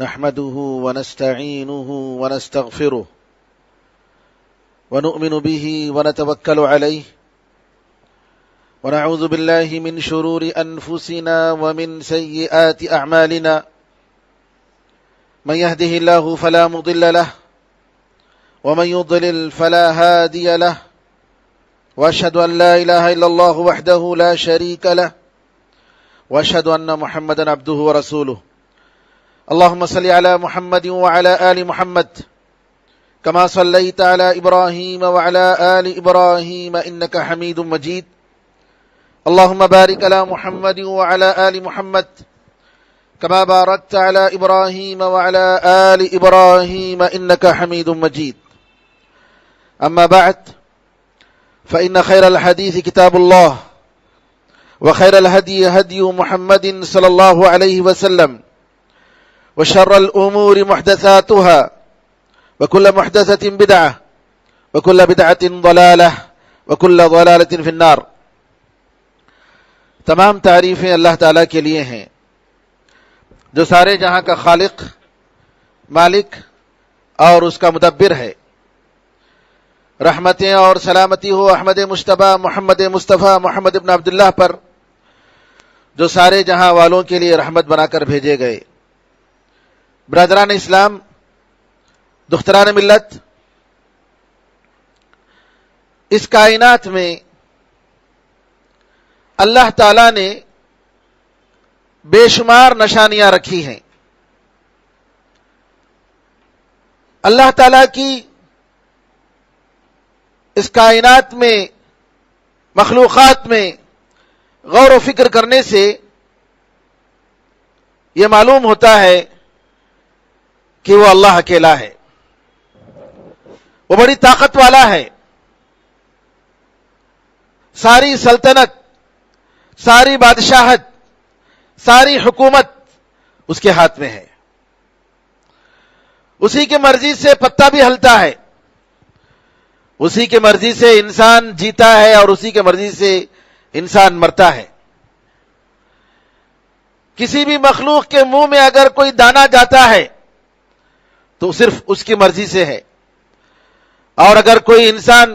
نحمده ونستعينه ونستغفره ونؤمن به ونتوكل عليه ونعوذ بالله من شرور أنفسنا ومن سيئات أعمالنا من يهده الله فلا مضل له ومن يضلل فلا هادي له وأشهد أن لا إله إلا الله وحده لا شريك له وأشهد أن محمدا عبده ورسوله اللهم صل على محمد وعلى آل محمد كما صليت على إبراهيم وعلى آل إبراهيم إنك حميد مجيد اللهم بارك على محمد وعلى آل محمد كما باركت على إبراهيم وعلى آل إبراهيم إنك حميد مجيد أما بعد فإن خير الحديث كتاب الله وخير الهدي هدي محمد صلى الله عليه وسلم وشر الأمور محدثاتها وكل محدثة بدعة وكل بدعة ضلالة وكل ضلالة في النار۔ تمام تعریفیں اللہ تعالیٰ کے لیے ہیں جو سارے جہاں کا خالق، مالک اور اس کا مدبر ہے۔ رحمتیں اور سلامتی ہو احمد مجتبیٰ محمد مصطفیٰ محمد ابن عبداللہ پر جو سارے جہاں والوں کے لیے رحمت بنا کر بھیجے گئے۔ برادران اسلام، دختران ملت، اس کائنات میں اللہ تعالیٰ نے بے شمار نشانیاں رکھی ہیں۔ اللہ تعالیٰ کی اس کائنات میں، مخلوقات میں غور و فکر کرنے سے یہ معلوم ہوتا ہے کہ وہ اللہ اکیلا ہے، وہ بڑی طاقت والا ہے۔ ساری سلطنت، ساری بادشاہت، ساری حکومت اس کے ہاتھ میں ہے۔ اسی کی مرضی سے پتا بھی ہلتا ہے، اسی کی مرضی سے انسان جیتا ہے اور اسی کی مرضی سے انسان مرتا ہے۔ کسی بھی مخلوق کے منہ میں اگر کوئی دانہ جاتا ہے تو صرف اس کی مرضی سے ہے، اور اگر کوئی انسان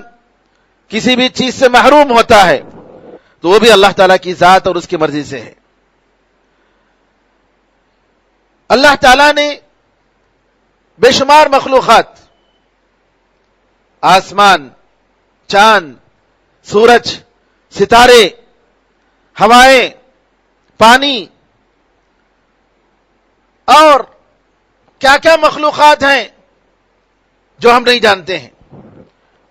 کسی بھی چیز سے محروم ہوتا ہے تو وہ بھی اللہ تعالیٰ کی ذات اور اس کی مرضی سے ہے۔ اللہ تعالیٰ نے بے شمار مخلوقات، آسمان، چاند، سورج، ستارے، ہوائیں، پانی اور کیا کیا مخلوقات ہیں جو ہم نہیں جانتے ہیں۔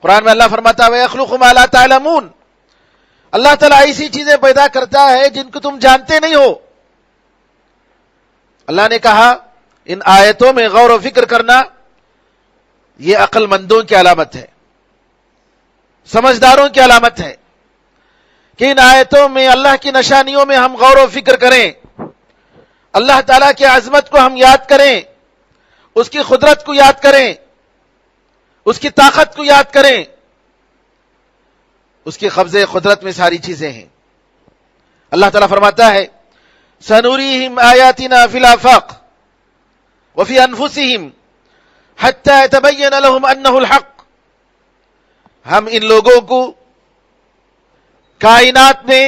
قرآن میں اللہ فرماتا ہے وَيَخْلُقُ مَا لَا تَعْلَمُونَ، اللہ تعالیٰ ایسی چیزیں پیدا کرتا ہے جن کو تم جانتے نہیں ہو۔ اللہ نے کہا ان آیتوں میں غور و فکر کرنا یہ عقل مندوں کی علامت ہے، سمجھداروں کی علامت ہے کہ ان آیتوں میں اللہ کی نشانیوں میں ہم غور و فکر کریں، اللہ تعالیٰ کی عظمت کو ہم یاد کریں، اس کی قدرت کو یاد کریں، اس کی طاقت کو یاد کریں۔ اس کے قبضے قدرت میں ساری چیزیں ہیں۔ اللہ تعالیٰ فرماتا ہے سَنُرِيهِمْ آيَاتِنَا فِي الْآفَاقِ وَفِي أَنفُسِهِمْ حَتَّى يَتَبَيَّنَ لَهُمْ أَنَّهُ الْحَقُّ، ہم ان لوگوں کو کائنات میں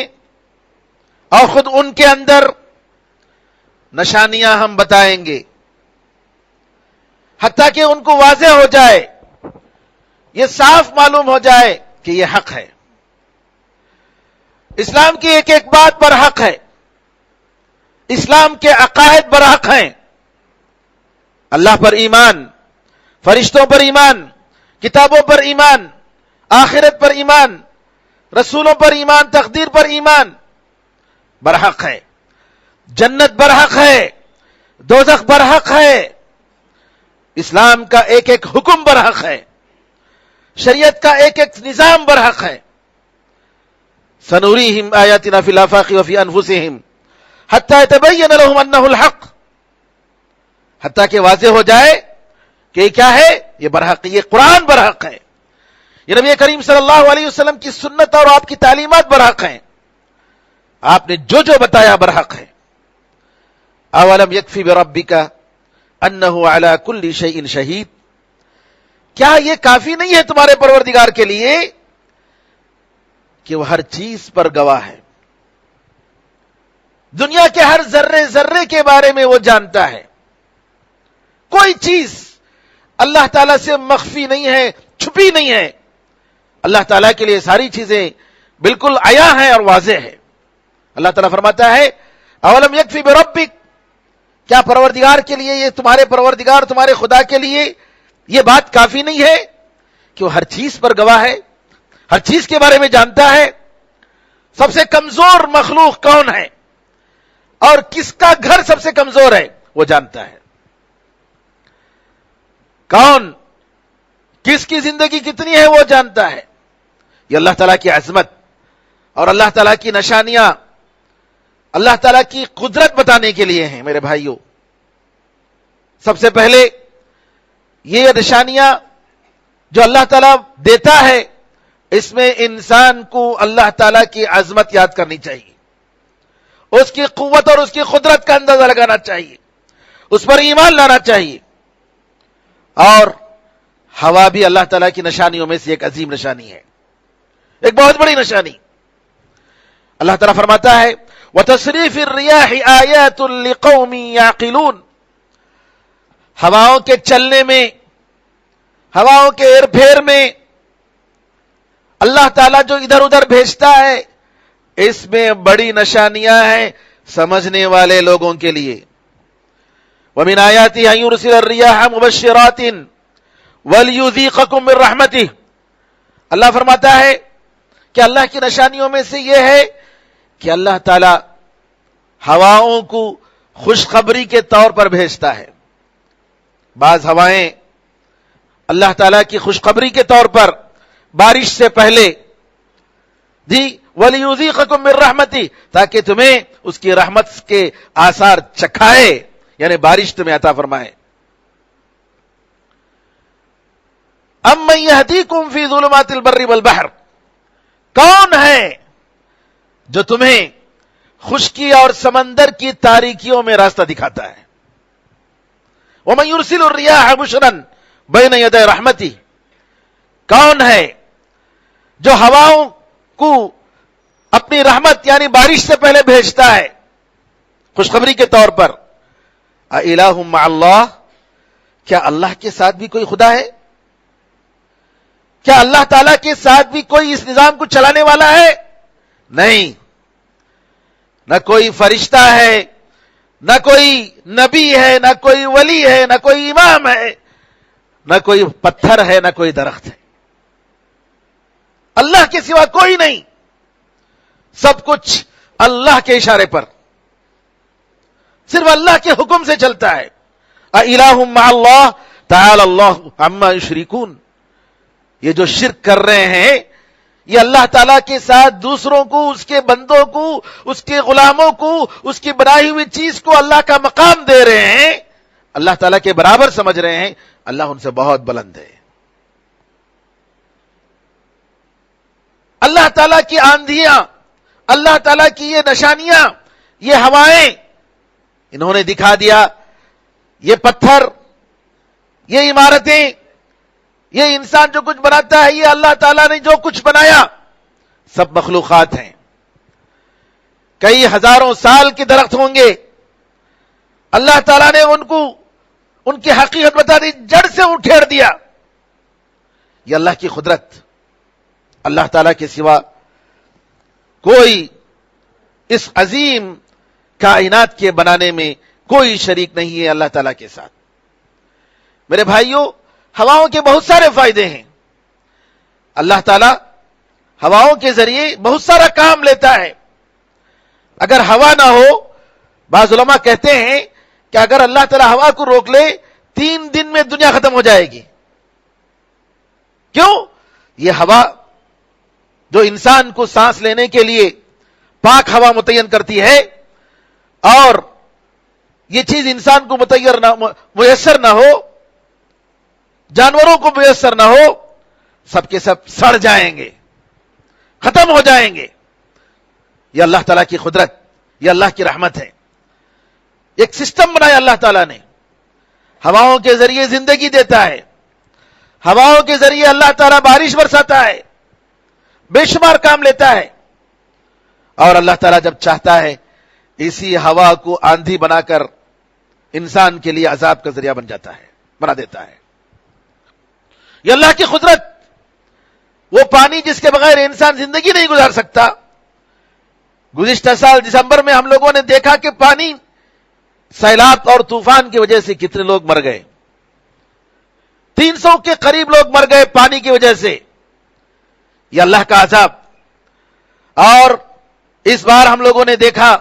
اور خود ان کے اندر نشانیاں ہم بتائیں گے حتیٰ کہ ان کو واضح ہو جائے، یہ صاف معلوم ہو جائے کہ یہ حق ہے۔ اسلام کی ایک ایک بات پر حق ہے، اسلام کے عقائد پر حق ہیں۔ اللہ پر ایمان، فرشتوں پر ایمان، کتابوں پر ایمان، آخرت پر ایمان، رسولوں پر ایمان، تقدیر پر ایمان برحق ہے۔ جنت برحق ہے، دوزخ برحق ہے، اسلام کا ایک ایک حکم برحق ہے، شریعت کا ایک ایک نظام برحق ہے۔ سنوریہم آیاتنا فی الآفاق وفی انفسہم حتی یتبین لہم انہ الحق، حتیٰ کہ واضح ہو جائے کہ یہ کیا ہے، یہ برحق، یہ قرآن برحق ہے، یہ نبی کریم صلی اللہ علیہ وسلم کی سنت اور آپ کی تعلیمات برحق ہیں، آپ نے جو جو بتایا برحق ہے۔ اولم یکفی بربک انہ علی کل شیء شہید، کیا یہ کافی نہیں ہے تمہارے پروردگار کے لیے کہ وہ ہر چیز پر گواہ ہے؟ دنیا کے ہر ذرے ذرے کے بارے میں وہ جانتا ہے، کوئی چیز اللہ تعالیٰ سے مخفی نہیں ہے، چھپی نہیں ہے۔ اللہ تعالیٰ کے لیے ساری چیزیں بالکل عیاں ہیں اور واضح ہے۔ اللہ تعالیٰ فرماتا ہے اولم یکفی بربک، کیا پروردگار کے لیے، یہ تمہارے پروردگار تمہارے خدا کے لیے یہ بات کافی نہیں ہے کہ وہ ہر چیز پر گواہ ہے، ہر چیز کے بارے میں جانتا ہے؟ سب سے کمزور مخلوق کون ہے اور کس کا گھر سب سے کمزور ہے وہ جانتا ہے، کون کس کی زندگی کتنی ہے وہ جانتا ہے۔ یہ اللہ تعالیٰ کی عظمت اور اللہ تعالیٰ کی نشانیاں اللہ تعالیٰ کی قدرت بتانے کے لیے ہیں میرے بھائیوں۔ سب سے پہلے یہ نشانیاں جو اللہ تعالیٰ دیتا ہے، اس میں انسان کو اللہ تعالیٰ کی عظمت یاد کرنی چاہیے، اس کی قوت اور اس کی قدرت کا اندازہ لگانا چاہیے، اس پر ایمان لانا چاہیے۔ اور ہوا بھی اللہ تعالیٰ کی نشانیوں میں سے ایک عظیم نشانی ہے، ایک بہت بڑی نشانی۔ اللہ تعالیٰ فرماتا ہے وَتَصْرِيفِ الرِّيَاحِ آيَاتٌ لِقَوْمٍ يَعْقِلُونَ، ہواؤں کے چلنے میں، ہواؤں کے ایر پھیر میں اللہ تعالیٰ جو ادھر ادھر بھیجتا ہے، اس میں بڑی نشانیاں ہیں سمجھنے والے لوگوں کے لیے۔ وَمِنْ آيَاتِهِ أَن يُرْسِلَ الرِّيَاحَ مُبَشِّرَاتٍ وَلْيُذِيقَكُم مِّن رَحْمَتِهِ، اللہ فرماتا ہے کہ اللہ کی نشانیوں میں سے یہ ہے کہ اللہ تعالی ہواؤں کو خوشخبری کے طور پر بھیجتا ہے۔ بعض ہوائیں اللہ تعالیٰ کی خوشخبری کے طور پر بارش سے پہلے دی وَلِيُذِيقَكُم مِّن رَحْمَتِهِ، تاکہ تمہیں اس کی رحمت کے آثار چکھائے، یعنی بارش تمہیں عطا فرمائے۔ أَمَّن يَهْدِيكُمْ فِي ظُلُمَاتِ الْبَرِّ وَالْبَحْرِ، کون ہے جو تمہیں خشکی اور سمندر کی تاریکیوں میں راستہ دکھاتا ہے؟ وَمَن يُرْسِلُ الرِّيَاحَ بُشْرًا بَيْنَ يَدَيْ رَحْمَتِهِ، کون ہے جو ہواؤں کو اپنی رحمت یعنی بارش سے پہلے بھیجتا ہے خوشخبری کے طور پر؟ اِلَٰهٌ مَّعَ اللَّهِ، کیا اللہ کے ساتھ بھی کوئی خدا ہے؟ کیا اللہ تعالیٰ کے ساتھ بھی کوئی اس نظام کو چلانے والا ہے؟ نہیں، نہ کوئی فرشتہ ہے، نہ کوئی نبی ہے، نہ کوئی ولی ہے، نہ کوئی امام ہے، نہ کوئی پتھر ہے، نہ کوئی درخت ہے۔ اللہ کے سوا کوئی نہیں، سب کچھ اللہ کے اشارے پر، صرف اللہ کے حکم سے چلتا ہے۔ اِلَٰهٌ مَّعَ اللَّهِ تَعَالَى اللَّهُ عَمَّا يُشْرِكُونَ، یہ جو شرک کر رہے ہیں، یہ اللہ تعالیٰ کے ساتھ دوسروں کو، اس کے بندوں کو، اس کے غلاموں کو، اس کی بنائی ہوئی چیز کو اللہ کا مقام دے رہے ہیں، اللہ تعالیٰ کے برابر سمجھ رہے ہیں، اللہ ان سے بہت بلند ہے۔ اللہ تعالیٰ کی آندھیاں، اللہ تعالیٰ کی یہ نشانیاں، یہ ہوائیں، انہوں نے دکھا دیا، یہ پتھر، یہ عمارتیں، یہ انسان جو کچھ بناتا ہے، یہ اللہ تعالیٰ نے جو کچھ بنایا سب مخلوقات ہیں۔ کئی ہزاروں سال کے درخت ہوں گے، اللہ تعالیٰ نے ان کو ان کی حقیقت بتا دی، جڑ سے اٹھیر دیا۔ یہ اللہ کی قدرت، اللہ تعالیٰ کے سوا کوئی اس عظیم کائنات کے بنانے میں کوئی شریک نہیں ہے اللہ تعالیٰ کے ساتھ۔ میرے بھائیوں، ہواؤں کے بہت سارے فائدے ہیں۔ اللہ تعالیٰ ہواؤں کے ذریعے بہت سارا کام لیتا ہے۔ اگر ہوا نہ ہو، بعض علماء کہتے ہیں کہ اگر اللہ تعالیٰ ہوا کو روک لے، 3 دن میں دنیا ختم ہو جائے گی۔ کیوں؟ یہ ہوا جو انسان کو سانس لینے کے لیے پاک ہوا متعین کرتی ہے، اور یہ چیز انسان کو میسر نہ ہو، جانوروں کو میسر نہ ہو، سب کے سب سڑ جائیں گے، ختم ہو جائیں گے۔ یہ اللہ تعالیٰ کی قدرت، یہ اللہ کی رحمت ہے۔ ایک سسٹم بنایا اللہ تعالیٰ نے۔ ہواؤں کے ذریعے زندگی دیتا ہے، ہواؤں کے ذریعے اللہ تعالیٰ بارش برساتا ہے، بے شمار کام لیتا ہے، اور اللہ تعالیٰ جب چاہتا ہے اسی ہوا کو آندھی بنا کر انسان کے لیے عذاب کا ذریعہ بنا دیتا ہے۔ یہ اللہ کی قدرت، وہ پانی جس کے بغیر انسان زندگی نہیں گزار سکتا۔ گزشتہ سال دسمبر میں ہم لوگوں نے دیکھا کہ پانی، سیلاب اور طوفان کی وجہ سے کتنے لوگ مر گئے، 300 کے قریب لوگ مر گئے پانی کی وجہ سے۔ یہ اللہ کا عذاب۔ اور اس بار ہم لوگوں نے دیکھا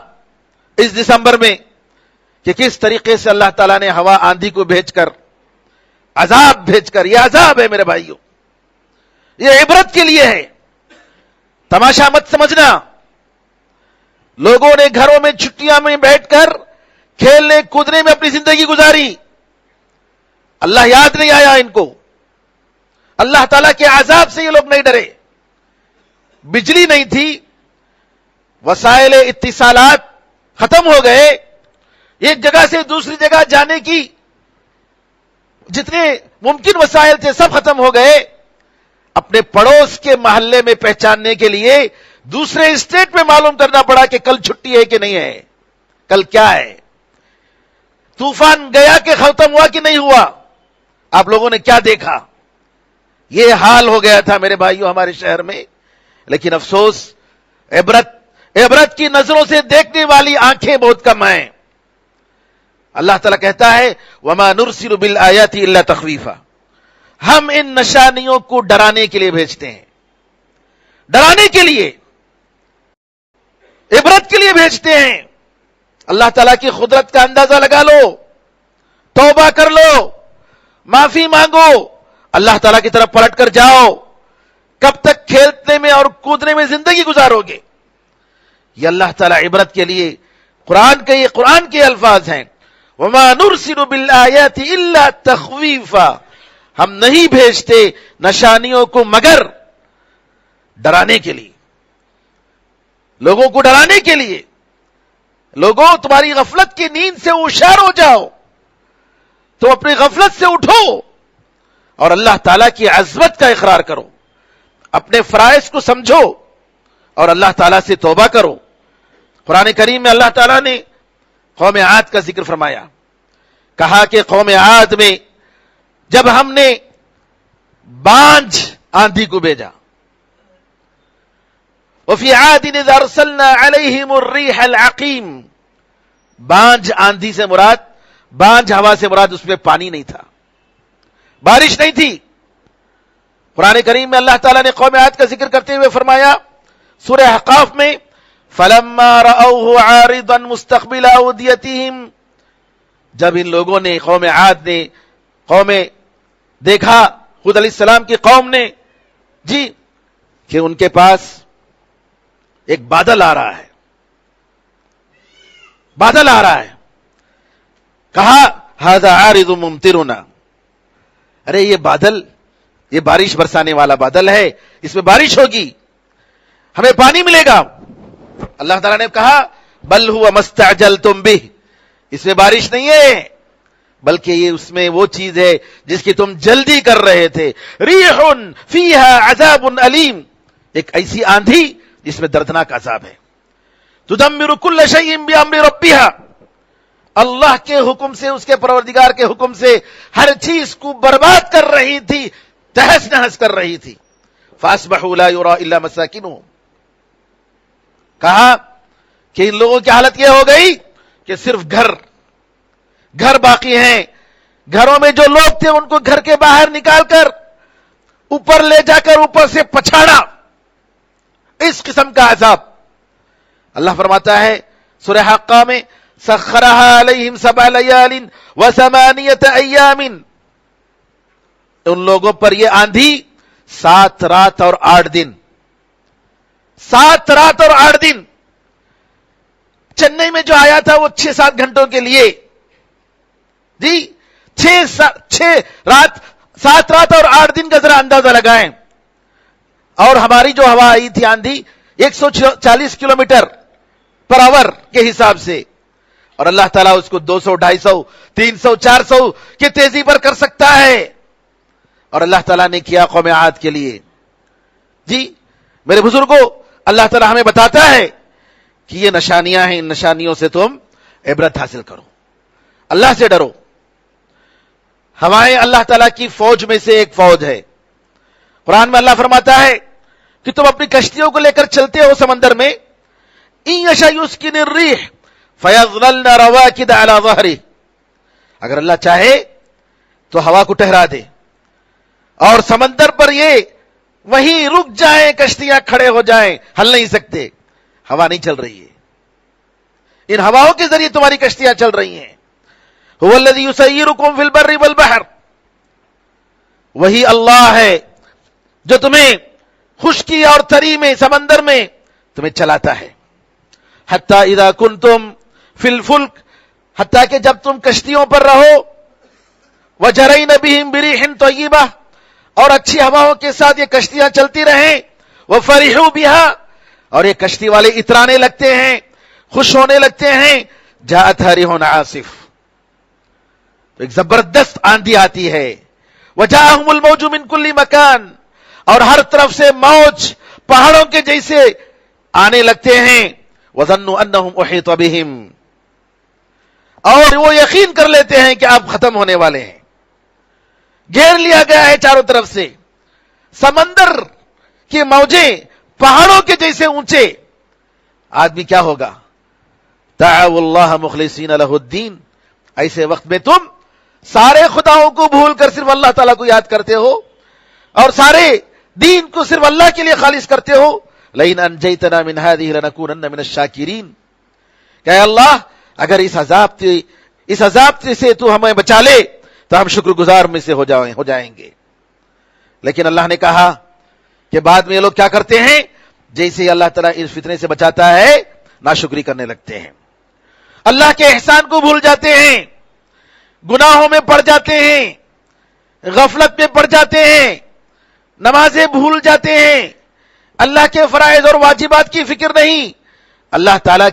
اس دسمبر میں کہ کس طریقے سے اللہ تعالیٰ نے ہوا آندھی کو بھیج کر، عذاب بھیج کر، یہ عذاب ہے میرے بھائیوں، یہ عبرت کے لیے ہے، تماشا مت سمجھنا۔ لوگوں نے گھروں میں چھٹیاں میں بیٹھ کر کھیلنے کودنے میں اپنی زندگی گزاری، اللہ یاد نہیں آیا ان کو، اللہ تعالیٰ کے عذاب سے یہ لوگ نہیں ڈرے۔ بجلی نہیں تھی، وسائل اتصالات ختم ہو گئے، ایک جگہ سے دوسری جگہ جانے کی جتنے ممکن وسائل تھے سب ختم ہو گئے۔ اپنے پڑوس کے محلے میں پہچاننے کے لیے دوسرے اسٹیٹ میں معلوم کرنا پڑا کہ کل چھٹی ہے کہ نہیں ہے، کل کیا ہے، طوفان گیا کہ ختم ہوا کہ نہیں ہوا۔ آپ لوگوں نے کیا دیکھا؟ یہ حال ہو گیا تھا میرے بھائیوں ہمارے شہر میں۔ لیکن افسوس، عبرت کی نظروں سے دیکھنے والی آنکھیں بہت کم ہیں۔ اللہ تعالیٰ کہتا ہے وَمَا نُرْسِلُ بِالْآيَاتِ إِلَّا تَخْوِيفًا، ہم ان نشانیوں کو ڈرانے کے لیے بھیجتے ہیں، ڈرانے کے لیے، عبرت کے لیے بھیجتے ہیں۔ اللہ تعالیٰ کی قدرت کا اندازہ لگا لو، توبہ کر لو، معافی مانگو، اللہ تعالیٰ کی طرف پلٹ کر جاؤ۔ کب تک کھیلنے میں اور کودنے میں زندگی گزارو گے؟ یہ اللہ تعالیٰ عبرت کے لیے قرآن کے الفاظ ہیں، وَمَا نُرْسِلُ بِالْآيَاتِ إِلَّا تَخْوِيفًا، ہم نہیں بھیجتے نشانیوں کو مگر ڈرانے کے لیے، لوگوں کو ڈرانے کے لیے۔ لوگوں، تمہاری غفلت کی نیند سے ہوشیار ہو جاؤ، تو اپنی غفلت سے اٹھو اور اللہ تعالیٰ کی عظمت کا اقرار کرو، اپنے فرائض کو سمجھو اور اللہ تعالیٰ سے توبہ کرو۔ قرآن کریم میں اللہ تعالیٰ نے قوم عاد کا ذکر فرمایا، کہا کہ قوم عاد میں جب ہم نے بانجھ آندھی کو بھیجا، وفی عاد اذ ارسلنا علیہم الریح العقیم، بانجھ آندھی سے مراد، بانجھ ہوا سے مراد اس میں پانی نہیں تھا، بارش نہیں تھی۔ قرآن کریم میں اللہ تعالیٰ نے قوم عاد کا ذکر کرتے ہوئے فرمایا سورہ احقاف میں فَلَمَّا رَأَوْهُ عَارِضًا مُسْتَقْبِلَ أَوْدِيَتِهِمْ، جب ان لوگوں نے، قوم عاد نے دیکھا، خود علیہ السلام کی قوم نے، جی، کہ ان کے پاس ایک بادل آ رہا ہے، بادل آ رہا ہے، کہا هَذَا عَارِضٌ مُمْطِرُنَا، ارے یہ بادل، یہ بارش برسانے والا بادل ہے، اس میں بارش ہوگی، ہمیں پانی ملے گا۔ اللہ تعالیٰ نے کہا بل هو ما استعجلتم به، اس میں بارش نہیں ہے بلکہ یہ اس میں وہ چیز ہے جس کی تم جلدی کر رہے تھے۔ ریح فیہا عذاب علیم، ایک ایسی آندھی جس میں دردناک عذاب ہے۔ تدمر کل شیء بامر ربها، اللہ کے حکم سے، اس کے پروردگار کے حکم سے ہر چیز کو برباد کر رہی تھی، تہس نہس کر رہی تھی۔ فاصبحوا لا يرى الا مساكنهم، کہا کہ ان لوگوں کی حالت یہ ہو گئی کہ صرف گھر باقی ہیں، گھروں میں جو لوگ تھے ان کو گھر کے باہر نکال کر اوپر لے جا کر اوپر سے پچھاڑا، اس قسم کا عذاب۔ اللہ فرماتا ہے سورہ حقہ میں سخرها علیہم 7 لیال و8 ایام، ان لوگوں پر یہ آندھی 7 رات اور 8 دن، 7 رات اور 8 دن۔ چنئی میں جو آیا تھا وہ 6-7 گھنٹوں کے لیے، جی 7 رات اور 8 دن کا ذرا اندازہ لگائیں۔ اور ہماری جو ہوا آئی تھی آندھی 140 کلومیٹر پر آور کے حساب سے، اور اللہ تعالیٰ اس کو 200, 250, 300, 400 کی تیزی پر کر سکتا ہے. اور اللہ تعالیٰ نے کیا قوم عاد کے لیے. جی میرے بزرگوں، اللہ تعالیٰ ہمیں بتاتا ہے کہ یہ نشانیاں ہیں، ان نشانیوں سے تم عبرت حاصل کرو، اللہ سے ڈرو. ہوائیں اللہ تعالیٰ کی فوج میں سے ایک فوج ہے. قرآن میں اللہ فرماتا ہے کہ تم اپنی کشتیوں کو لے کر چلتے ہو سمندر میں، ان یشاء یسکن الریح فیظللن رواکد علی ظہرہ، اگر اللہ چاہے تو ہوا کو ٹہرا دے اور سمندر پر یہ وہیں رک جائیں، کشتیاں کھڑے ہو جائیں، ہل نہیں سکتے، ہوا نہیں چل رہی ہے. ان ہواؤں کے ذریعے تمہاری کشتیاں چل رہی ہیں. هو الذی یسیرکم فی البر والبحر، وہی اللہ ہے جو تمہیں خشکی اور تری میں، سمندر میں تمہیں چلاتا ہے. حتی اذا کنتم فی الفلک، حتیٰ کہ جب تم کشتیوں پر رہو، وجرین بہم بریح طیبہ، اور اچھی ہواؤں کے ساتھ یہ کشتیاں چلتی رہیں، وفرحوا بہا، اور یہ کشتی والے اترانے لگتے ہیں، خوش ہونے لگتے ہیں، جاءتھا ریح عاصف، تو ایک زبردست آندھی آتی ہے، وجاءہم الموج من کل مکان، اور ہر طرف سے موج پہاڑوں کے جیسے آنے لگتے ہیں، وظنوا انہم احیط بہم، اور وہ یقین کر لیتے ہیں کہ آپ ختم ہونے والے ہیں، گھیر لیا گیا ہے چاروں طرف سے. سمندر کی موجیں پہاڑوں کے جیسے اونچے، آدمی کیا ہوگا؟ دعوا اللہ مخلصین لہ الدین، ایسے وقت میں تم سارے خداؤں کو بھول کر صرف اللہ تعالیٰ کو یاد کرتے ہو اور سارے دین کو صرف اللہ کے لیے خالص کرتے ہو. لئن انجیتنا من ہذہ لنکونن من الشاکرین، کہ اے اللہ اگر اس عذاب سے تو ہمیں بچا لے تو ہم شکر گزار میں سے ہو جائیں گے. لیکن اللہ نے کہا کہ بعد میں یہ لوگ کیا کرتے ہیں، جیسے ہی اللہ تعالیٰ اس فتنے سے بچاتا ہے ناشکری کرنے لگتے ہیں، اللہ کے احسان کو بھول جاتے ہیں، گناہوں میں پڑ جاتے ہیں، غفلت میں پڑ جاتے ہیں، نمازیں بھول جاتے ہیں، اللہ کے فرائض اور واجبات کی فکر نہیں، اللہ تعالیٰ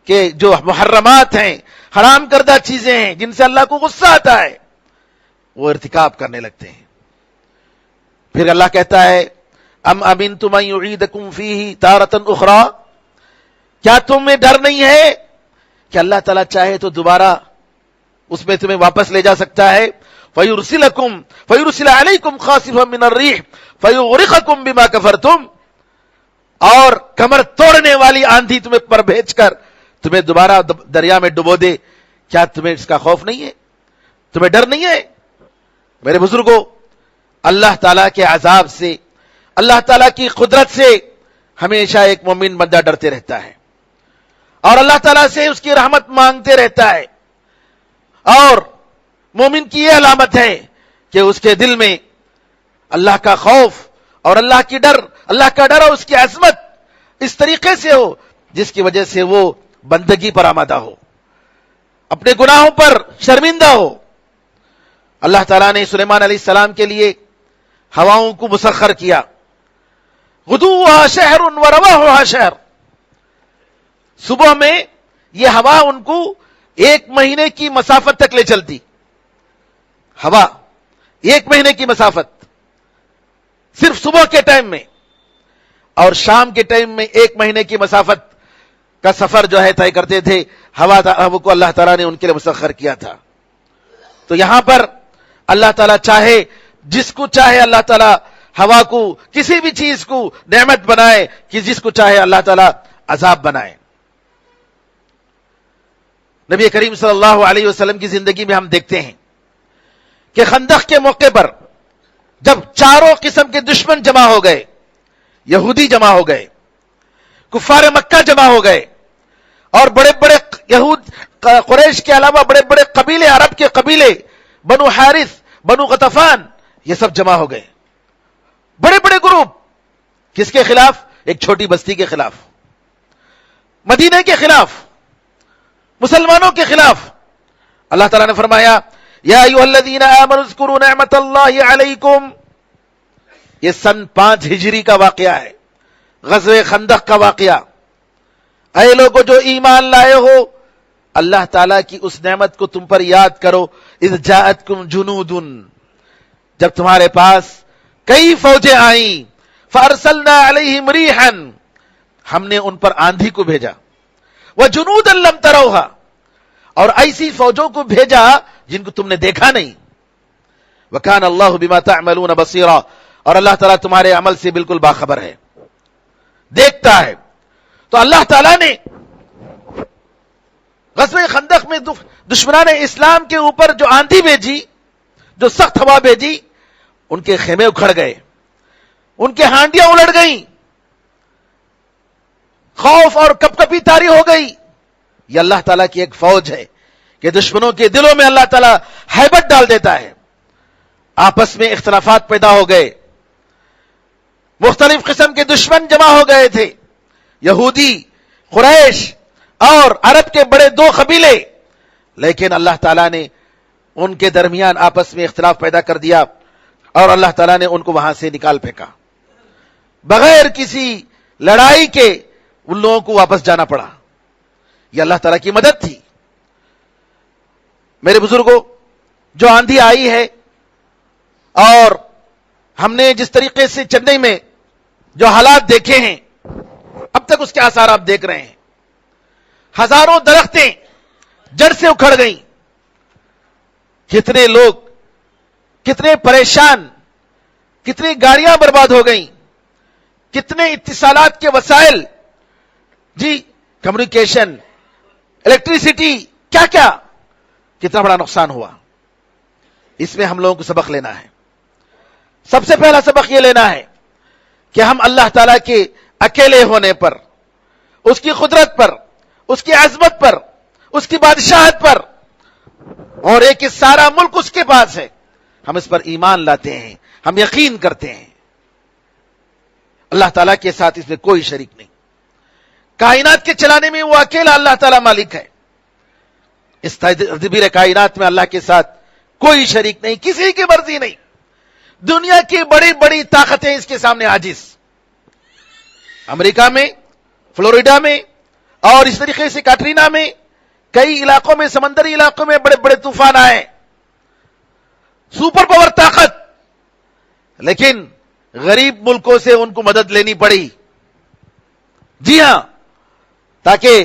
کے جو محرمات ہیں، حرام کردہ چیزیں ہیں جن سے اللہ کو غصہ آتا ہے، وہ ارتکاب کرنے لگتے ہیں. پھر اللہ کہتا ہے ام امنتم ان یعیدکم فیہ تارۃ اخری، کیا تمہیں ڈر نہیں ہے کہ اللہ تعالیٰ چاہے تو دوبارہ اس میں تمہیں واپس لے جا سکتا ہے. فیرسل علیکم خاسفا من الریح فیغرقکم بما کفرتم، اور کمر توڑنے والی آندھی تمہیں پر بھیج کر تمہیں دوبارہ دریا میں ڈبو دے. کیا تمہیں اس کا خوف نہیں ہے؟ تمہیں ڈر نہیں ہے؟ میرے بزرگوں، اللہ تعالیٰ کے عذاب سے، اللہ تعالیٰ کی قدرت سے ہمیشہ ایک مومن بندہ ڈرتے رہتا ہے اور اللہ تعالیٰ سے اس کی رحمت مانگتے رہتا ہے. اور مومن کی یہ علامت ہے کہ اس کے دل میں اللہ کا خوف اور اللہ کا ڈر اور اس کی عظمت اس طریقے سے ہو جس کی وجہ سے وہ بندگی پر آمادہ ہو، اپنے گناہوں پر شرمندہ ہو. اللہ تعالیٰ نے سلیمان علیہ السلام کے لیے ہواؤں کو مسخر کیا، غدوها شہر ورواحها شہر، صبح میں یہ ہوا ان کو 1 مہینے کی مسافت تک لے چلتی. ہوا 1 مہینے کی مسافت صرف صبح کے ٹائم میں، اور شام کے ٹائم میں 1 مہینے کی مسافت کا سفر جو ہے طے کرتے تھے. ہوا کو اللہ تعالیٰ نے ان کے لیے مسخر کیا تھا. تو یہاں پر اللہ تعالیٰ چاہے، جس کو چاہے اللہ تعالیٰ ہوا کو، کسی بھی چیز کو نعمت بنائے، کہ جس کو چاہے اللہ تعالیٰ عذاب بنائے. نبی کریم صلی اللہ علیہ وسلم کی زندگی میں ہم دیکھتے ہیں کہ خندق کے موقع پر جب چاروں قسم کے دشمن جمع ہو گئے، یہودی جمع ہو گئے، کفار مکہ جمع ہو گئے، اور بڑے بڑے قریش کے علاوہ بڑے بڑے قبیلے، عرب کے قبیلے، بنو حارث، بنو غطفان، یہ سب جمع ہو گئے. بڑے بڑے گروپ، کس کے خلاف؟ ایک چھوٹی بستی کے خلاف، مدینے کے خلاف، مسلمانوں کے خلاف. اللہ تعالیٰ نے فرمایا یا ایھا الذین آمنوا اذکروا نعمت اللہ علیکم، یہ سن 5 ہجری کا واقعہ ہے، غزوہ خندق کا واقعہ. اے لوگوں جو ایمان لائے ہو، اللہ تعالیٰ کی اس نعمت کو تم پر یاد کرو، اذ جاءتکم جنود، جب تمہارے پاس کئی فوجیں آئیں، فارسلنا علیہم ریحا، ہم نے ان پر آندھی کو بھیجا، وجنودا لم تروها، اور ایسی فوجوں کو بھیجا جن کو تم نے دیکھا نہیں، وکان اللہ بما تعملون بصیرا، اور اللہ تعالیٰ تمہارے عمل سے بالکل باخبر ہے، دیکھتا ہے۔ تو اللہ تعالیٰ نے غزوہ خندق میں دشمنان اسلام کے اوپر جو آندھی بھیجی، جو سخت ہوا بھیجی، ان کے خیمے اکھڑ گئے، ان کے ہانڈیاں الٹ گئیں، خوف اور کپکپی طاری ہو گئی۔ یہ اللہ تعالیٰ کی ایک فوج ہے کہ دشمنوں کے دلوں میں اللہ تعالیٰ ہیبت ڈال دیتا ہے۔ آپس میں اختلافات پیدا ہو گئے، مختلف قسم کے دشمن جمع ہو گئے تھے، یہودی، قریش اور عرب کے بڑے دو قبیلے، لیکن اللہ تعالیٰ نے ان کے درمیان آپس میں اختلاف پیدا کر دیا اور اللہ تعالیٰ نے ان کو وہاں سے نکال پھینکا، بغیر کسی لڑائی کے ان لوگوں کو واپس جانا پڑا۔ یہ اللہ تعالیٰ کی مدد تھی۔ میرے بزرگوں، جو آندھی آئی ہے اور ہم نے جس طریقے سے چنئی میں جو حالات دیکھے ہیں، اب تک اس کے آثار آپ دیکھ رہے ہیں، ہزاروں درختیں جڑ سے اکھڑ گئیں، کتنے لوگ، کتنے پریشان، کتنی گاڑیاں برباد ہو گئیں، کتنے اتصالات کے وسائل، جی کمیونیکیشن، الیکٹریسٹی، کیا کیا، کتنا بڑا نقصان ہوا۔ اس میں ہم لوگوں کو سبق لینا ہے۔ سب سے پہلا سبق یہ لینا ہے کہ ہم اللہ تعالیٰ کے اکیلے ہونے پر، اس کی قدرت پر، اس کی عظمت پر، اس کی بادشاہت پر، اور ایک سارا ملک اس کے پاس ہے، ہم اس پر ایمان لاتے ہیں، ہم یقین کرتے ہیں اللہ تعالیٰ کے ساتھ اس میں کوئی شریک نہیں۔ کائنات کے چلانے میں وہ اکیلا اللہ تعالیٰ مالک ہے۔ اس تدبیر کائنات میں اللہ کے ساتھ کوئی شریک نہیں، کسی کی مرضی نہیں۔ دنیا کی بڑی بڑی طاقتیں اس کے سامنے عاجز۔ امریکہ میں، فلوریڈا میں اور اس طریقے سے کیٹرینا میں، کئی علاقوں میں، سمندری علاقوں میں بڑے بڑے طوفان آئے، سپر پاور طاقت، لیکن غریب ملکوں سے ان کو مدد لینی پڑی۔ جی ہاں، تاکہ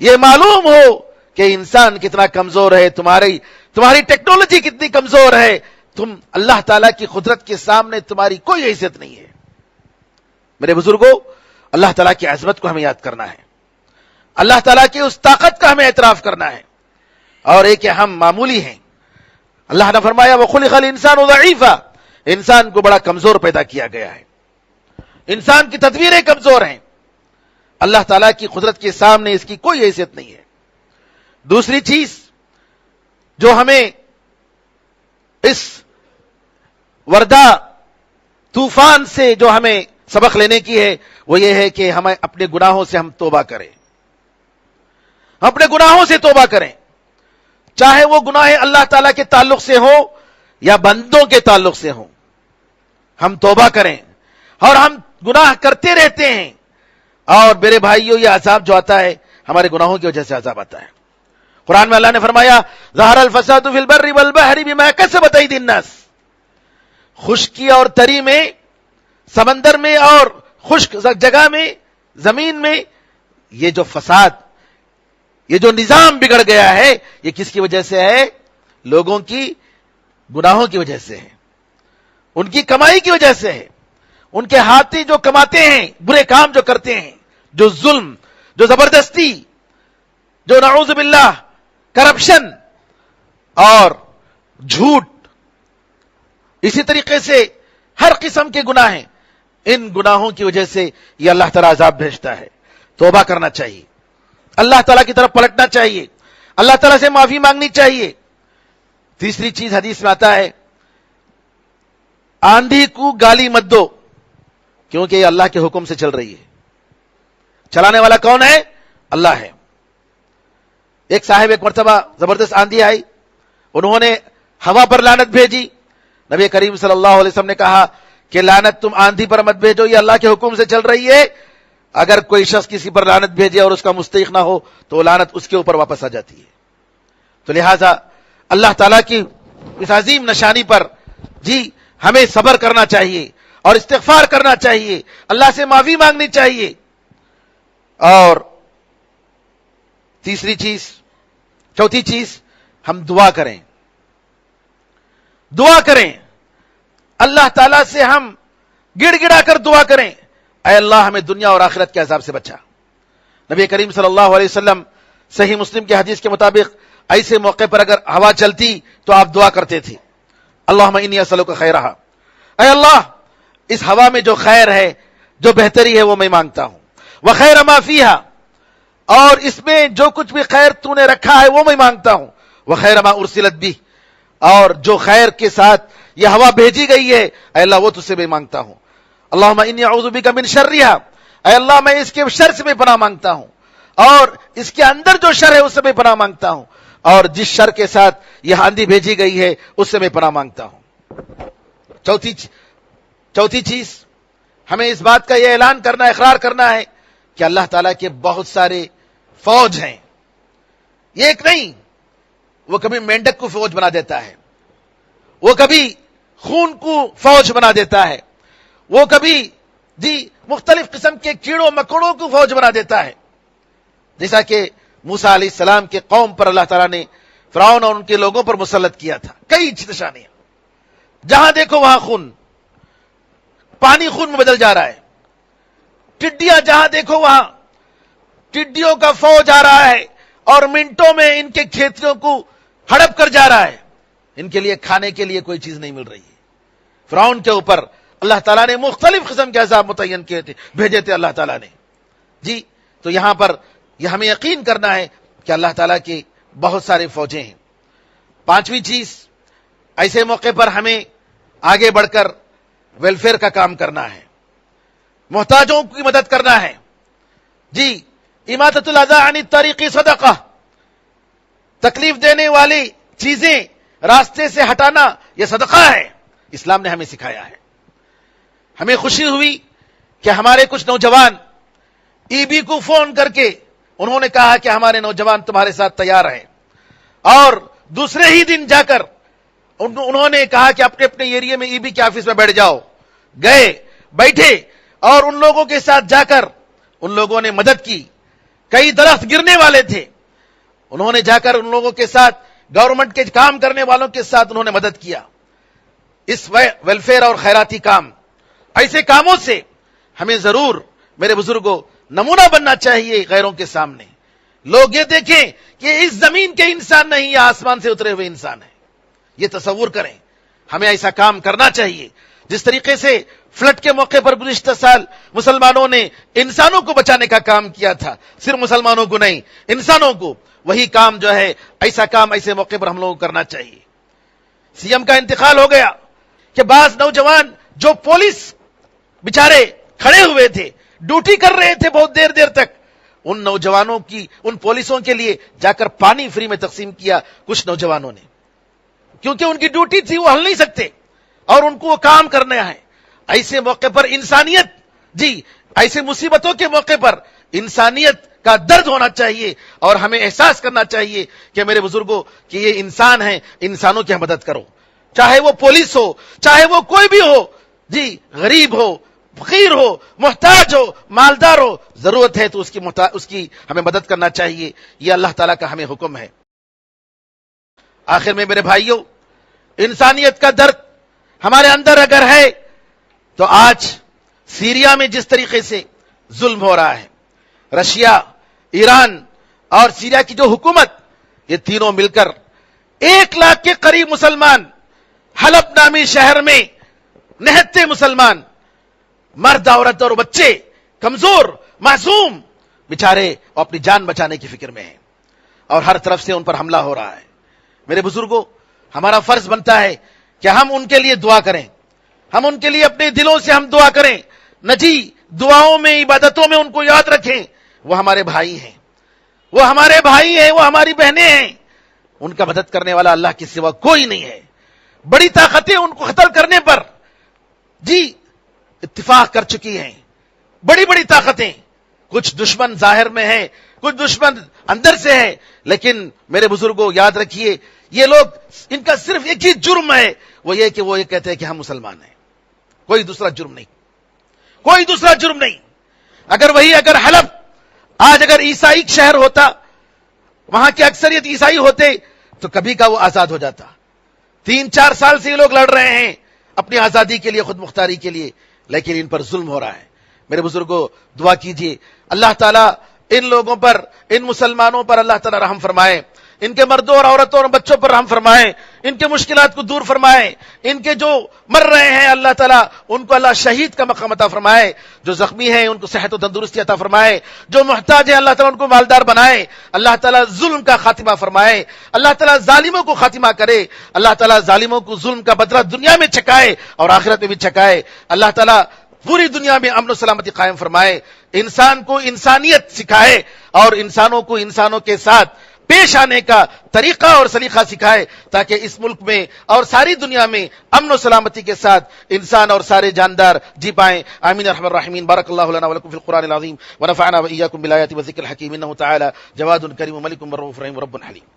یہ معلوم ہو کہ انسان کتنا کمزور ہے، تمہاری ٹیکنالوجی کتنی کمزور ہے، تم اللہ تعالیٰ کی قدرت کے سامنے تمہاری کوئی حیثیت نہیں ہے۔ میرے بزرگوں، اللہ تعالیٰ کی عظمت کو ہمیں یاد کرنا ہے، اللہ تعالیٰ کی اس طاقت کا ہمیں اعتراف کرنا ہے، اور ایک ہم معمولی ہیں۔ اللہ نے فرمایا وَخُلِقَ الْإِنسَانُ ضَعِيفًا، انسان کو بڑا کمزور پیدا کیا گیا ہے، انسان کی تدبیریں کمزور ہیں، اللہ تعالیٰ کی قدرت کے سامنے اس کی کوئی حیثیت نہیں ہے۔ دوسری چیز جو ہمیں اس وردہ طوفان سے جو ہمیں سبق لینے کی ہے، وہ یہ ہے کہ ہمیں اپنے گناہوں سے ہم توبہ کریں، اپنے گناہوں سے توبہ کریں، چاہے وہ گناہ اللہ تعالیٰ کے تعلق سے ہو یا بندوں کے تعلق سے ہو، ہم توبہ کریں۔ اور ہم گناہ کرتے رہتے ہیں، اور میرے بھائیوں یہ عذاب جو آتا ہے ہمارے گناہوں کی وجہ سے عذاب آتا ہے۔ قرآن میں اللہ نے فرمایا ظہر الفساد فی البر والبحر بما کسبت ایدی الناس، خشکی اور تری میں، سمندر میں اور خشک جگہ میں، زمین میں، یہ جو فساد، یہ جو نظام بگڑ گیا ہے، یہ کس کی وجہ سے ہے؟ لوگوں کی گناہوں کی وجہ سے ہے، ان کی کمائی کی وجہ سے ہے، ان کے ہاتھی جو کماتے ہیں، برے کام جو کرتے ہیں، جو ظلم، جو زبردستی، جو نعوذ باللہ کرپشن اور جھوٹ، اسی طریقے سے ہر قسم کے گناہ ہیں، ان گناہوں کی وجہ سے یہ اللہ تعالیٰ عذاب بھیجتا ہے۔ توبہ کرنا چاہیے، اللہ تعالیٰ کی طرف پلٹنا چاہیے، اللہ تعالیٰ سے معافی مانگنی چاہیے۔ تیسری چیز حدیث میں آتا ہے آندھی کو گالی مت دو، کیونکہ یہ اللہ کے حکم سے چل رہی ہے، چلانے والا کون ہے؟ اللہ ہے۔ ایک صاحب ایک مرتبہ زبردست آندھی آئی، انہوں نے ہوا پر لعنت بھیجی، نبی کریم صلی اللہ علیہ وسلم نے کہا کہ لعنت تم آندھی پر مت بھیجو، یہ اللہ کے حکم سے چل رہی ہے، اگر کوئی شخص کسی پر لعنت بھیجے اور اس کا مستحق نہ ہو تو وہ لعنت اس کے اوپر واپس آ جاتی ہے. تو لہذا اللہ تعالیٰ کی اس عظیم نشانی پر ہمیں صبر کرنا چاہیے اور استغفار کرنا چاہیے, اللہ سے معافی مانگنی چاہیے. اور چوتھی چیز ہم دعا کریں. اللہ تعالیٰ سے ہم گڑ گڑا کر دعا کریں, اے اللہ ہمیں دنیا اور آخرت کے عذاب سے بچا. نبی کریم صلی اللہ علیہ وسلم صحیح مسلم کی حدیث کے مطابق ایسے موقع پر اگر ہوا چلتی تو آپ دعا کرتے تھے, اللہم انی اسألک خیرہا, اے اللہ اس ہوا میں جو خیر ہے, جو بہتری ہے وہ میں مانگتا ہوں. وخیر ما فیہا, اور اس میں جو کچھ بھی خیر تو نے رکھا ہے وہ میں مانگتا ہوں. وخیر ما ارسلت بھی, اور جو خیر کے ساتھ یہ ہوا بھیجی گئی ہے اے اللہ وہ تجھ سے میں مانگتا ہوں. اللہم انی اعوذ بک من شرہا, اے اللہ میں اس کے شر سے میں پناہ مانگتا ہوں, اور اس کے اندر جو شر ہے اس سے میں پناہ مانگتا ہوں, اور جس شر کے ساتھ یہ آندھی بھیجی گئی ہے اس سے میں پناہ مانگتا ہوں. چوتھی چیز ہمیں اس بات کا یہ اعلان کرنا, اقرار کرنا ہے کہ اللہ تعالیٰ کے بہت سارے فوج ہیں. یہ ایک نہیں, وہ کبھی مینڈک کو فوج بنا دیتا ہے, وہ کبھی خون کو فوج بنا دیتا ہے, وہ کبھی مختلف قسم کے کیڑوں مکوڑوں کو فوج بنا دیتا ہے. جیسا کہ موسیٰ علیہ السلام کے قوم پر اللہ تعالیٰ نے فرعون اور ان کے لوگوں پر مسلط کیا تھا. کئی نشانیاں, جہاں دیکھو وہاں خون, پانی خون میں بدل جا رہا ہے. ٹڈیاں جہاں دیکھو وہاں ٹڈیوں کا فوج آ رہا ہے اور منٹوں میں ان کے کھیتیوں کو ہڑپ کر جا رہا ہے. ان کے لیے کھانے کے لیے کوئی چیز نہیں مل رہی ہے. فرعون کے اوپر اللہ تعالیٰ نے مختلف قسم کے عذاب متعین کیے تھے, بھیجے تھے اللہ تعالیٰ نے. تو یہاں پر یہ ہمیں یقین کرنا ہے کہ اللہ تعالیٰ کی بہت سارے فوجیں ہیں. پانچویں چیز, ایسے موقع پر ہمیں آگے بڑھ کر ویلفیئر کا کام کرنا ہے, محتاجوں کی مدد کرنا ہے. اماطۃ الاذی عن الطریق صدقہ, تکلیف دینے والی چیزیں راستے سے ہٹانا یہ صدقہ ہے, اسلام نے ہمیں سکھایا ہے. ہمیں خوشی ہوئی کہ ہمارے کچھ نوجوان ای بی کو فون کر کے انہوں نے کہا کہ ہمارے نوجوان تمہارے ساتھ تیار ہیں, اور دوسرے ہی دن جا کر انہوں نے کہا کہ اپنے اپنے ایریے میں ای بی کے آفس میں بیٹھ جاؤ. گئے, بیٹھے, اور ان لوگوں کے ساتھ جا کر ان لوگوں نے مدد کی. کئی درخت گرنے والے تھے, انہوں نے جا کر ان لوگوں کے ساتھ, گورنمنٹ کے کام کرنے والوں کے ساتھ انہوں نے مدد کیا. اس ویلفیئر اور خیراتی کام, ایسے کاموں سے ہمیں ضرور میرے بزرگوں نمونہ بننا چاہیے غیروں کے سامنے. لوگ یہ دیکھیں کہ اس زمین کے انسان نہیں, یہ آسمان سے اترے ہوئے انسان ہیں. یہ تصور کریں, ہمیں ایسا کام کرنا چاہیے. جس طریقے سے فلڈ کے موقع پر گزشتہ سال مسلمانوں نے انسانوں کو بچانے کا کام کیا تھا, صرف مسلمانوں کو نہیں انسانوں کو, وہی کام جو ہے ایسا کام ایسے موقع پر ہم لوگوں کو کرنا چاہیے. سی ایم کا انتقال ہو گیا کہ بعض نوجوان جو پولیس بیچارے کھڑے ہوئے تھے, ڈیوٹی کر رہے تھے بہت دیر دیر تک, ان نوجوانوں کی, ان پولیسوں کے لیے جا کر پانی فری میں تقسیم کیا کچھ نوجوانوں نے, کیونکہ ان کی ڈیوٹی تھی, وہ ہل نہیں سکتے اور ان کو وہ کام کرنا ہے. ایسے موقع پر انسانیت, ایسے مصیبتوں کے موقع پر انسانیت کا درد ہونا چاہیے, اور ہمیں احساس کرنا چاہیے کہ میرے بزرگوں کہ یہ انسان ہیں, انسانوں کی مدد کرو, چاہے وہ پولیس ہو, چاہے وہ کوئی بھی ہو, غریب ہو, فقیر ہو, محتاج ہو, مالدار ہو, ضرورت ہے تو اس کی ہمیں مدد کرنا چاہیے. یہ اللہ تعالیٰ کا ہمیں حکم ہے. آخر میں میرے بھائیوں, انسانیت کا درد ہمارے اندر اگر ہے تو آج سیریا میں جس طریقے سے ظلم ہو رہا ہے, رشیا, ایران اور سیریا کی جو حکومت, یہ تینوں مل کر 1 لاکھ کے قریب مسلمان, حلب نامی شہر میں نہتے مسلمان, مرد عورت اور بچے, کمزور معصوم بیچارے اپنی جان بچانے کی فکر میں ہیں, اور ہر طرف سے ان پر حملہ ہو رہا ہے. میرے بزرگوں, ہمارا فرض بنتا ہے کہ ہم ان کے لیے دعا کریں, ہم ان کے لیے اپنے دلوں سے ہم دعا کریں. دعاؤں میں, عبادتوں میں ان کو یاد رکھیں. وہ ہمارے بھائی ہیں, وہ ہمارے بھائی ہیں, وہ ہماری بہنیں ہیں. ان کا مدد کرنے والا اللہ کے سوا کوئی نہیں ہے. بڑی طاقتیں ان کو قتل کرنے پر اتفاق کر چکی ہیں, بڑی بڑی طاقتیں, کچھ دشمن ظاہر میں ہیں، کچھ دشمن اندر سے ہیں، لیکن میرے بزرگوں یاد رکھیے یہ لوگ، ان کا صرف ایک ہی جرم ہے، وہ یہ کہ وہ یہ کہتے ہیں کہ ہم مسلمان ہیں، کوئی دوسرا جرم نہیں، کوئی دوسرا جرم نہیں۔ اگر حلب آج اگر عیسائی شہر ہوتا، وہاں کی اکثریت عیسائی ہوتے، تو کبھی کا وہ آزاد ہو جاتا۔ 3-4 سال سے یہ لوگ لڑ رہے ہیں اپنی آزادی کے لیے، خود مختاری کے لیے، لیکن ان پر ظلم ہو رہا ہے۔ میرے بزرگوں دعا کیجئے اللہ تعالیٰ ان لوگوں پر، ان مسلمانوں پر اللہ تعالیٰ رحم فرمائے، ان کے مردوں اور عورتوں اور بچوں پر رحم فرمائے، ان کے مشکلات کو دور فرمائے، ان کے جو مر رہے ہیں اللہ تعالیٰ ان کو اللہ شہید کا مقام عطا فرمائے، جو زخمی ہیں ان کو صحت و تندرستی عطا فرمائے، جو محتاج ہیں اللہ تعالیٰ ان کو مالدار بنائے، اللہ تعالیٰ ظلم کا خاتمہ فرمائے، اللہ تعالیٰ ظالموں کو خاتمہ کرے، اللہ تعالیٰ ظالموں کو ظلم کا بدلہ دنیا میں چکائے اور آخرت میں بھی چکائے، اللہ تعالیٰ پوری دنیا میں امن و سلامتی قائم فرمائے، انسان کو انسانیت سکھائے اور انسانوں کو انسانوں کے ساتھ پیش آنے کا طریقہ اور سلیقہ سکھائے، تاکہ اس ملک میں اور ساری دنیا میں امن و سلامتی کے ساتھ انسان اور سارے جاندار جی پائیں۔ آمین ارحم الراحمین۔ بارک اللہ لنا ولکم فی القرآن العظیم ونفعنا وإیاکم بالآیات والذکر الحکیم، انہ تعالی جواد کریم ملک رؤوف رحیم رب حلیم۔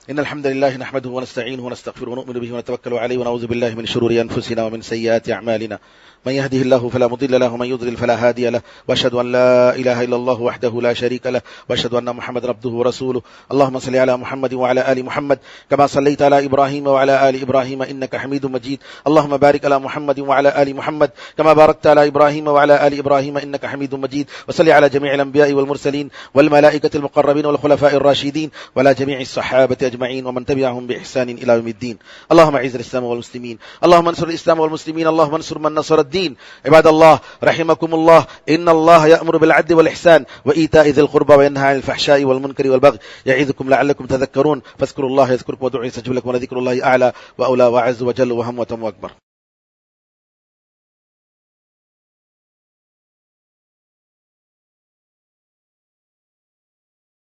إن الحمد لله نحمده ونستعينه ونستغفره ونؤمن به ونتوكل عليه ونعوذ بالله من شرور أنفسنا ومن سيئات أعمالنا، من يهده الله فلا مضل له ومن يضلل فلا هادي له، وأشهد أن لا إله إلا الله وحده لا شريك له، وأشهد أن محمدا عبده ورسوله. اللهم صل على محمد وعلى آل محمد كما صليت على إبراهيم وعلى آل إبراهيم إنك حميد مجيد. اللهم بارك على محمد وعلى آل محمد كما باركت على إبراهيم وعلى آل إبراهيم إنك حميد مجيد. وصل على جميع الأنبياء والمرسلين والملائكة المقربين والخلفاء الراشدين وعلى جميع الصحابة أجمعين ومن تبعهم بإحسان إلى يوم الدين. اللهم اعز الإسلام والمسلمين، اللهم انصر الإسلام والمسلمين، اللهم انصر من نصر الدين. عباد الله رحمكم الله، إن الله يأمر بالعدل والإحسان وإيتاء ذي القربى وينهى عن الفحشاء والمنكر والبغي يعظكم لعلكم تذكرون، فاذكروا الله يذكركم وادعوه يستجب لكم، ولذكر الله أعلى وأولى وأعز وجل وهم وتم وأكبر.